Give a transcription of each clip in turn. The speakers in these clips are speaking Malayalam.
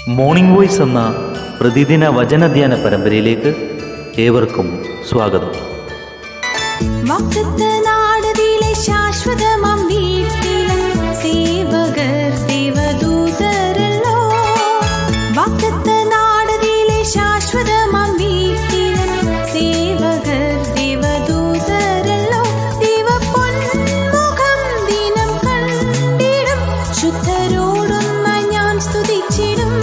മോർണിംഗ് വോയ്സ് എന്ന പ്രതിദിന വചനധ്യാന പരമ്പരയിലേക്ക് ഏവർക്കും സ്വാഗതം. വാഗ്ദത്തനാടതിലെ ശാശ്വതമാം വീട്ടിൽ സേവകർ ദേവദൂതരല്ലോ. വാഗ്ദത്തനാടതിലെ ശാശ്വതമാം വീട്ടിൽ സേവകർ ദേവദൂതരല്ലോ. ദൈവപൊന്മുഖം ദിനം കണ്ടിടും, ശുദ്ധരോടുന്ന ഞാൻ സ്തുതിച്ചിടും.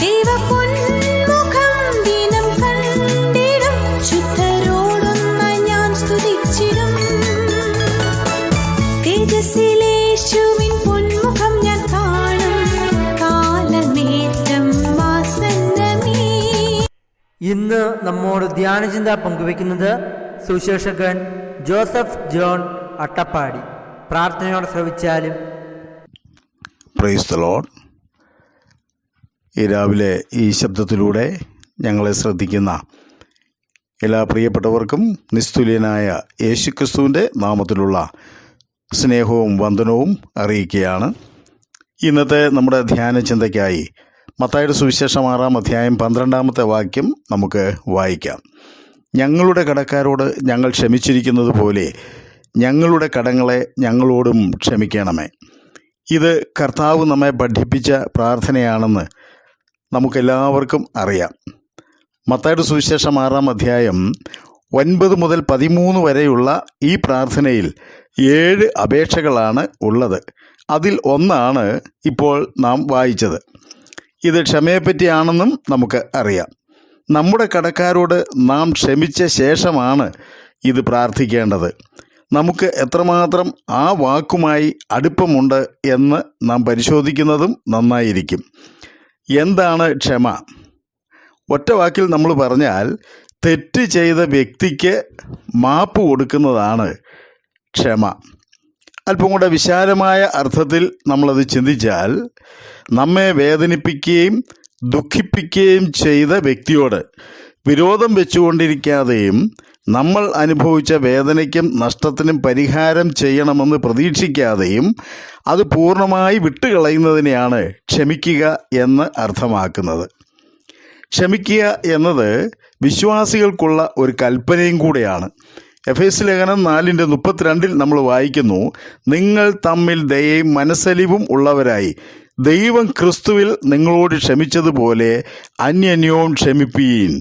ദൈവപൊന്മുഖം ദിനം കണ്ടിടും, ശുദ്ധരോടുന്ന ഞാൻ സ്തുതിച്ചിടും. തേജസ്സിലേശുവിൻ പൊന്മുഖം ഞാൻ കാണും, കാലമേറ്റം ആസന്നമേ. ഇന്ന് നമ്മോട് ധ്യാനചിന്ത പങ്കുവയ്ക്കുന്നത് സുശേഷകൻ ജോസഫ് ജോൺ അട്ടപ്പാടി. പ്രാർത്ഥനയോടെ ശ്രവിച്ചാലും. Praise the Lord. ഈ രാവിലെ ഈ ശബ്ദത്തിലൂടെ ഞങ്ങളെ ശ്രദ്ധിക്കുന്ന എല്ലാ പ്രിയപ്പെട്ടവർക്കും നിസ്തുല്യനായ യേശുക്രിസ്തുവിൻ്റെ നാമത്തിലുള്ള സ്നേഹവും വന്ദനവും അറിയിക്കുകയാണ്. ഇന്നത്തെ നമ്മുടെ ധ്യാന ചിന്തയ്ക്കായി മത്തായിയുടെ സുവിശേഷം 6-ാം അധ്യായം 12-ാമത്തെ വാക്യം നമുക്ക് വായിക്കാം. ഞങ്ങളുടെ കടക്കാരോട് ഞങ്ങൾ ക്ഷമിച്ചിരിക്കുന്നത് പോലെ ഞങ്ങളുടെ കടങ്ങളെ ഞങ്ങളോടും ക്ഷമിക്കണമേ. ഇത് കർത്താവ് നമ്മെ പഠിപ്പിച്ച പ്രാർത്ഥനയാണെന്ന് നമുക്കെല്ലാവർക്കും അറിയാം. മത്തായിയുടെ സുവിശേഷം 6-ാം അധ്യായം 9 മുതൽ 13 വരെയുള്ള ഈ പ്രാർത്ഥനയിൽ 7 അപേക്ഷകളാണ് ഉള്ളത്. അതിൽ ഒന്നാണ് ഇപ്പോൾ നാം വായിച്ചത്. ഇത് ക്ഷമയെപ്പറ്റിയാണെന്നും നമുക്ക് അറിയാം. നമ്മുടെ കടക്കാരോട് നാം ക്ഷമിച്ച ശേഷമാണ് ഇത് പ്രാർത്ഥിക്കേണ്ടത്. നമുക്ക് എത്രമാത്രം ആ വാക്കുമായി അടുപ്പമുണ്ട് എന്ന് നാം പരിശോധിക്കുന്നതും നന്നായിരിക്കും. എന്താണ് ക്ഷമ? ഒറ്റ വാക്കിൽ നമ്മൾ പറഞ്ഞാൽ തെറ്റ് ചെയ്ത വ്യക്തിക്ക് മാപ്പ് കൊടുക്കുന്നതാണ് ക്ഷമ. അല്പം കൂടെ വിശാലമായ അർത്ഥത്തിൽ നമ്മളത് ചിന്തിച്ചാൽ, നമ്മെ വേദനിപ്പിക്കുകയും ദുഃഖിപ്പിക്കുകയും ചെയ്ത വ്യക്തിയോട് വിരോധം വെച്ചുകൊണ്ടിരിക്കാതെയും നമ്മൾ അനുഭവിച്ച വേദനയ്ക്കും നഷ്ടത്തിനും പരിഹാരം ചെയ്യണമെന്ന് പ്രതീക്ഷിക്കാതെയും അത് പൂർണ്ണമായി വിട്ടുകളയുന്നതിനെയാണ് ക്ഷമിക്കുക എന്ന് അർത്ഥമാക്കുന്നത്. ക്ഷമിക്കുക എന്നത് വിശ്വാസികൾക്കുള്ള ഒരു കൽപ്പനയും കൂടെയാണ്. എഫേസ്യ ലേഖനം 4:32 നമ്മൾ വായിക്കുന്നു, നിങ്ങൾ തമ്മിൽ ദയയും മനസ്സലിവും ഉള്ളവരായി ദൈവം ക്രിസ്തുവിൽ നിങ്ങളോട് ക്ഷമിച്ചതുപോലെ അന്യോന്യവും ക്ഷമിപ്പീൻ.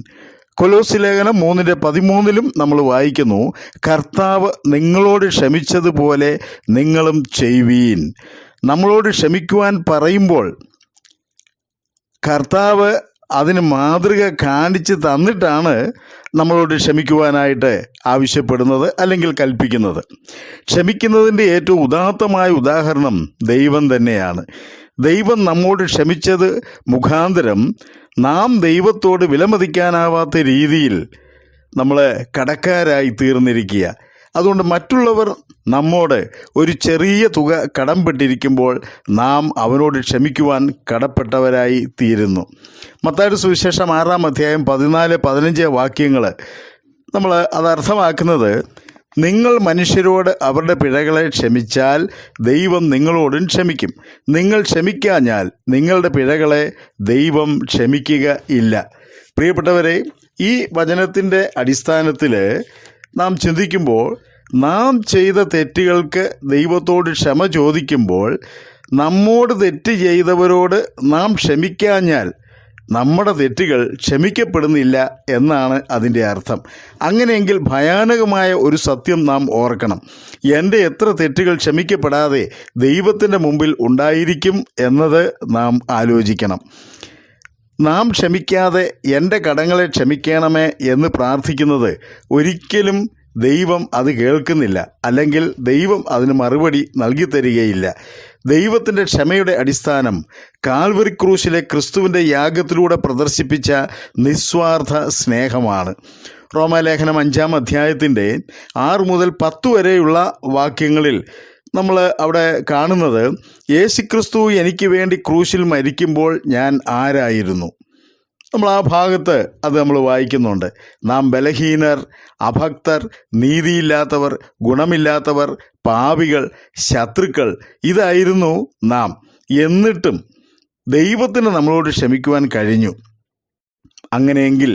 കൊലോസ്യ ലേഖനം 3:13 നമ്മൾ വായിക്കുന്നു, കർത്താവ് നിങ്ങളോട് ക്ഷമിച്ചതുപോലെ നിങ്ങളും ചെയ്യുവീൻ. നമ്മളോട് ക്ഷമിക്കുവാൻ പറയുമ്പോൾ കർത്താവ് അതിന് മാതൃക കാണിച്ച് തന്നിട്ടാണ് നമ്മളോട് ക്ഷമിക്കുവാനായിട്ട് ആവശ്യപ്പെടുന്നത് അല്ലെങ്കിൽ കൽപ്പിക്കുന്നത്. ക്ഷമിക്കുന്നതിൻ്റെ ഏറ്റവും ഉദാത്തമായ ഉദാഹരണം ദൈവം തന്നെയാണ്. ദൈവം നമ്മോട് ക്ഷമിച്ചത് മുഖാന്തരം നാം ദൈവത്തോട് വിലമതിക്കാനാവാത്ത രീതിയിൽ നമ്മൾ കടക്കാരായി തീർന്നിരിക്കുക. അതുകൊണ്ട് മറ്റുള്ളവർ നമ്മോട് ഒരു ചെറിയ തുക കടംപെട്ടിരിക്കുമ്പോൾ നാം അവനോട് ക്ഷമിക്കുവാൻ കടപ്പെട്ടവരായി തീരുന്നു. മത്തായിയുടെ സുവിശേഷം 6-ാം അധ്യായം 14-15 വാക്യങ്ങൾ നമ്മൾ അത് അർത്ഥമാക്കുന്നത്, നിങ്ങൾ മനുഷ്യരോട് അവരുടെ പിഴകളെ ക്ഷമിച്ചാൽ ദൈവം നിങ്ങളോടും ക്ഷമിക്കും. നിങ്ങൾ ക്ഷമിക്കാഞ്ഞാൽ നിങ്ങളുടെ പിഴകളെ ദൈവം ക്ഷമിക്കുക ഇല്ല. പ്രിയപ്പെട്ടവരെ, ഈ വചനത്തിൻ്റെ അടിസ്ഥാനത്തിൽ നാം ചിന്തിക്കുമ്പോൾ, നാം ചെയ്ത തെറ്റുകൾക്ക് ദൈവത്തോട് ക്ഷമ ചോദിക്കുമ്പോൾ നമ്മോട് തെറ്റ് ചെയ്തവരോട് നാം ക്ഷമിക്കാഞ്ഞാൽ നമ്മുടെ തെറ്റുകൾ ക്ഷമിക്കപ്പെടുന്നില്ല എന്നാണ് അതിൻ്റെ അർത്ഥം. അങ്ങനെയെങ്കിൽ ഭയാനകമായ ഒരു സത്യം നാം ഓർക്കണം. എൻ്റെ എത്ര തെറ്റുകൾ ക്ഷമിക്കപ്പെടാതെ ദൈവത്തിൻ്റെ മുമ്പിൽ ഉണ്ടായിരിക്കും എന്നത് നാം ആലോചിക്കണം. നാം ക്ഷമിക്കാതെ എൻ്റെ കടങ്ങളെ ക്ഷമിക്കണമേ എന്ന് പ്രാർത്ഥിക്കുന്നത് ഒരിക്കലും ദൈവം അത് കേൾക്കുന്നില്ല, അല്ലെങ്കിൽ ദൈവം അതിന് മറുപടി നൽകി തരികയില്ല. ദൈവത്തിൻ്റെ ക്ഷമയുടെ അടിസ്ഥാനം കാൽവരി ക്രൂശിലെ ക്രിസ്തുവിൻ്റെ യാഗത്തിലൂടെ പ്രദർശിപ്പിച്ച നിസ്വാർത്ഥ സ്നേഹമാണ്. റോമാലേഖനം 5-ാം അധ്യായത്തിൻ്റെ 6 മുതൽ 10 വരെയുള്ള വാക്യങ്ങളിൽ നമ്മൾ അവിടെ കാണുന്നത്, യേശുക്രിസ്തു എനിക്ക് വേണ്ടി ക്രൂശിൽ മരിക്കുമ്പോൾ ഞാൻ ആരായിരുന്നു? നമ്മൾ ആ ഭാഗത്ത് അത് നമ്മൾ വായിക്കുന്നുണ്ട്. നാം ബലഹീനർ, അഭക്തർ, നീതിയില്ലാത്തവർ, ഗുണമില്ലാത്തവർ, പാപികൾ, ശത്രുക്കൾ, ഇതായിരുന്നു നാം. എന്നിട്ടും ദൈവത്തിന് നമ്മളോട് ക്ഷമിക്കുവാൻ കഴിഞ്ഞു. അങ്ങനെയെങ്കിൽ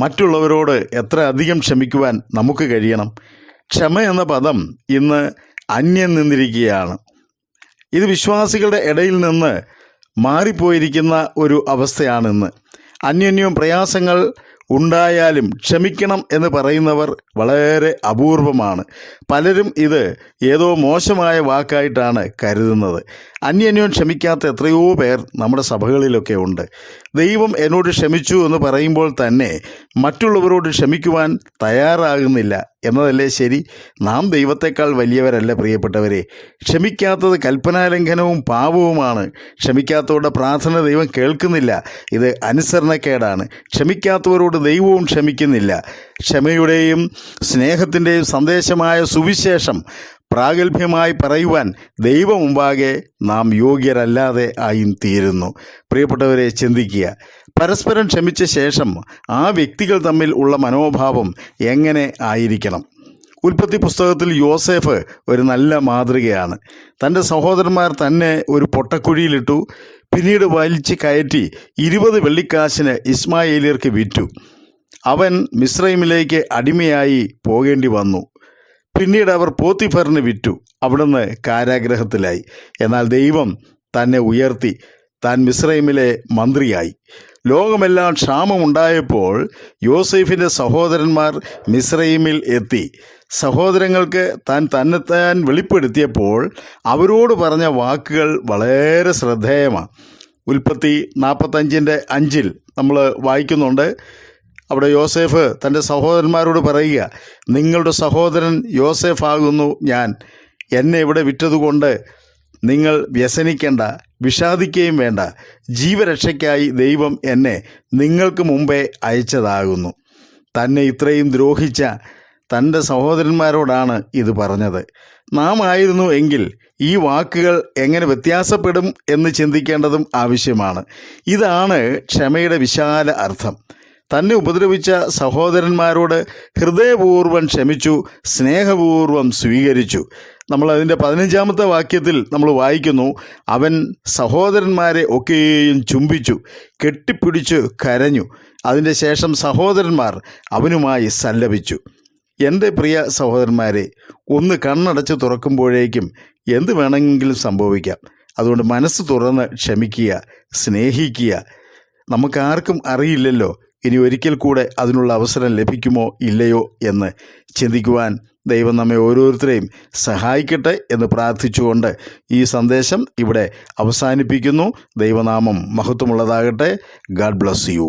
മറ്റുള്ളവരോട് എത്ര അധികം ക്ഷമിക്കുവാൻ നമുക്ക് കഴിയണം. ക്ഷമ എന്ന പദം ഇന്ന് അന്യം നിന്നിരിക്കുകയാണ്. ഇത് വിശ്വാസികളുടെ ഇടയിൽ നിന്ന് മാറിപ്പോയിരിക്കുന്ന ഒരു അവസ്ഥയാണിന്ന്. അന്യോന്യം പ്രയാസങ്ങൾ ഉണ്ടായാലും ക്ഷമിക്കണം എന്ന് പറയുന്നവർ വളരെ അപൂർവമാണ്. പലരും ഇത് ഏതോ മോശമായ വാക്കായിട്ടാണ് കരുതുന്നത്. അന്യോന്യം ക്ഷമിക്കാത്ത എത്രയോ പേർ നമ്മുടെ സഭകളിലൊക്കെ ഉണ്ട്. ദൈവം എന്നോട് ക്ഷമിച്ചു എന്ന് പറയുമ്പോൾ തന്നെ മറ്റുള്ളവരോട് ക്ഷമിക്കുവാൻ തയ്യാറാകുന്നില്ല എന്നതല്ലേ ശരി? നാം ദൈവത്തെക്കാൾ വലിയവരല്ല പ്രിയപ്പെട്ടവരെ. ക്ഷമിക്കാത്തത് കൽപ്പനാലംഘനവും പാപവുമാണ്. ക്ഷമിക്കാത്തവരുടെ പ്രാർത്ഥന ദൈവം കേൾക്കുന്നില്ല. ഇത് അനുസരണക്കേടാണ്. ക്ഷമിക്കാത്തവരോട് ദൈവവും ക്ഷമിക്കുന്നില്ല. ക്ഷമയുടെയും സ്നേഹത്തിൻ്റെയും സന്ദേശമായ സുവിശേഷം പ്രാഗൽഭ്യമായി പറയുവാൻ ദൈവം മുമ്പാകെ നാം യോഗ്യരല്ലാതെ ആയും തീരുന്നു. പ്രിയപ്പെട്ടവരെ, ചിന്തിക്കുക. പരസ്പരം ക്ഷമിച്ച ശേഷം ആ വ്യക്തികൾ തമ്മിൽ ഉള്ള മനോഭാവം എങ്ങനെ ആയിരിക്കണം? ഉൽപ്പത്തി പുസ്തകത്തിൽ യോസേഫ് ഒരു നല്ല മാതൃകയാണ്. തൻ്റെ സഹോദരന്മാർ തന്നെ ഒരു പൊട്ടക്കുഴിയിലിട്ടു. പിന്നീട് വലിച്ച് കയറ്റി 20 വെള്ളിക്കാശിന് ഇസ്മായേലിയർക്ക് വിറ്റു. അവൻ മിസ്രൈമിലേക്ക് അടിമയായി പോകേണ്ടി വന്നു. പിന്നീട് അവർ പോത്തിഫറിന് വിറ്റു. അവിടുന്ന് കാരാഗ്രഹത്തിലായി. എന്നാൽ ദൈവം തന്നെ ഉയർത്തി. താൻ മിസ്രൈമിലെ മന്ത്രിയായി. ലോകമെല്ലാം ക്ഷാമമുണ്ടായപ്പോൾ യോസേഫിൻ്റെ സഹോദരന്മാർ മിസ്രൈമിൽ എത്തി. സഹോദരങ്ങൾക്ക് താൻ തന്നെത്താൻ വെളിപ്പെടുത്തിയപ്പോൾ അവരോട് പറഞ്ഞ വാക്കുകൾ വളരെ ശ്രദ്ധേയമാണ്. ഉൽപ്പത്തി 45:5 നമ്മൾ വായിക്കുന്നുണ്ട്. അവിടെ യോസേഫ് തൻ്റെ സഹോദരന്മാരോട് പറയുക, നിങ്ങളുടെ സഹോദരൻ യോസേഫാകുന്നു ഞാൻ. എന്നെ ഇവിടെ വിറ്റതുകൊണ്ട് നിങ്ങൾ വ്യസനിക്കേണ്ട, വിഷാദിക്കുകയും വേണ്ട. ജീവരക്ഷയ്ക്കായി ദൈവം എന്നെ നിങ്ങൾക്ക് മുമ്പേ അയച്ചതാകുന്നു. തന്നെ ഇത്രയും ദ്രോഹിച്ച തൻ്റെ സഹോദരന്മാരോടാണ് ഇത് പറഞ്ഞത്. നാം ആയിരുന്നു എങ്കിൽ ഈ വാക്കുകൾ എങ്ങനെ വ്യത്യാസപ്പെടും എന്ന് ചിന്തിക്കേണ്ടതും ആവശ്യമാണ്. ഇതാണ് ക്ഷമയുടെ വിശാല അർത്ഥം. തന്നെ ഉപദ്രവിച്ച സഹോദരന്മാരോട് ഹൃദയപൂർവ്വം ക്ഷമിച്ചു, സ്നേഹപൂർവ്വം സ്വീകരിച്ചു. നമ്മൾ അതിൻ്റെ 15-ാമത്തെ വാക്യത്തിൽ നമ്മൾ വായിക്കുന്നു, അവൻ സഹോദരന്മാരെ ഒക്കെയും ചുംബിച്ചു, കെട്ടിപ്പിടിച്ചു കരഞ്ഞു. അതിൻ്റെ ശേഷം സഹോദരന്മാർ അവനുമായി സല്ലപിച്ചു. എൻ്റെ പ്രിയ സഹോദരന്മാരെ, ഒന്ന് കണ്ണടച്ച് തുറക്കുമ്പോഴേക്കും എന്ത് വേണമെങ്കിലും സംഭവിക്കാം. അതുകൊണ്ട് മനസ്സ് തുറന്ന് ക്ഷമിക്കുക, സ്നേഹിക്കുക. നമുക്കാർക്കും അറിയില്ലല്ലോ ഇനി ഒരിക്കൽ കൂടെ അതിനുള്ള അവസരം ലഭിക്കുമോ ഇല്ലയോ എന്ന് ചിന്തിക്കുവാൻ ദൈവം നമ്മെ ഓരോരുത്തരെയും സഹായിക്കട്ടെ എന്ന് പ്രാർത്ഥിച്ചുകൊണ്ട് ഈ സന്ദേശം ഇവിടെ അവസാനിപ്പിക്കുന്നു. ദൈവനാമം മഹത്വമുള്ളതാകട്ടെ. God bless you.